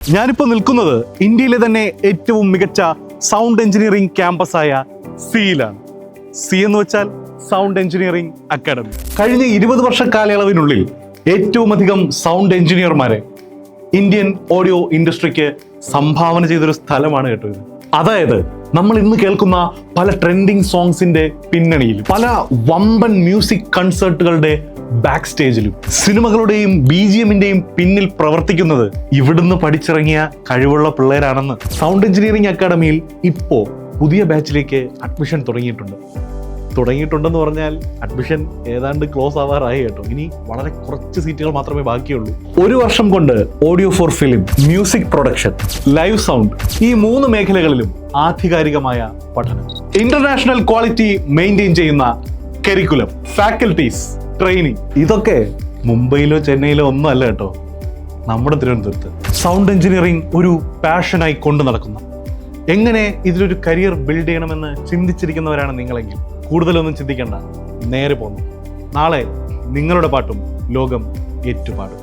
ഞാനിപ്പോൾ നിൽക്കുന്നത് ഇന്ത്യയിലെ തന്നെ ഏറ്റവും മികച്ച സൗണ്ട് എഞ്ചിനീയറിംഗ് ക്യാമ്പസായ സിയിലാണ്. സി എന്ന് വെച്ചാൽ സൗണ്ട് എഞ്ചിനീയറിംഗ് അക്കാഡമി. കഴിഞ്ഞ 20 വർഷ കാലയളവിനുള്ളിൽ ഏറ്റവും അധികം സൗണ്ട് എഞ്ചിനീയർമാരെ ഇന്ത്യൻ ഓഡിയോ ഇൻഡസ്ട്രിക്ക് സംഭാവന ചെയ്തൊരു സ്ഥലമാണ് കേട്ടോ ഇത്. അതായത് നമ്മൾ ഇന്ന് കേൾക്കുന്ന പല ട്രെൻഡിങ് സോങ്സിന്റെ പിന്നണിയിലും പല വമ്പൻ മ്യൂസിക് കൺസേർട്ടുകളുടെ ബാക്ക് സ്റ്റേജിലും സിനിമകളുടെയും BGMന്റെയും പിന്നിൽ പ്രവർത്തിക്കുന്നത് ഇവിടുന്ന് പഠിച്ചിറങ്ങിയ കഴിവുള്ള പിള്ളേരാണെന്ന് സൗണ്ട് എഞ്ചിനീയറിംഗ് അക്കാഡമിയിൽ ഇപ്പോ പുതിയ ബാച്ചിലേക്ക് അഡ്മിഷൻ തുടങ്ങിയിട്ടുണ്ടെന്ന് പറഞ്ഞാൽ അഡ്മിഷൻ ഏതാണ്ട് ക്ലോസ് ആവാറായി കേട്ടോ. ഇനി വളരെ കുറച്ച് സീറ്റുകൾ മാത്രമേ ബാക്കിയുള്ളൂ. ഒരു വർഷം കൊണ്ട് audio for film, music production, live sound ഈ 3 മേഖലകളിലും ആധികാരികമായ പഠനം, ഇന്റർനാഷണൽ ക്വാളിറ്റി മെയിൻറ്റെയിൻ ചെയ്യുന്ന കരിക്കുലം, ഫാക്കൽറ്റീസ്, ട്രെയിനിങ്, ഇതൊക്കെ മുംബൈയിലോ ചെന്നൈയിലോ ഒന്നും അല്ല കേട്ടോ, നമ്മുടെ തിരുവനന്തപുരത്ത്. സൗണ്ട് എഞ്ചിനീയറിംഗ് ഒരു പാഷനായി കൊണ്ടു നടക്കുന്ന, എങ്ങനെ ഇതിലൊരു കരിയർ ബിൽഡ് ചെയ്യണമെന്ന് ചിന്തിച്ചിരിക്കുന്നവരാണ് നിങ്ങളെങ്കിൽ കൂടുതലൊന്നും ചിന്തിക്കേണ്ട, നേരെ പോന്നു. നാളെ നിങ്ങളുടെ പാട്ടും ലോകം ഏറ്റുപാടും.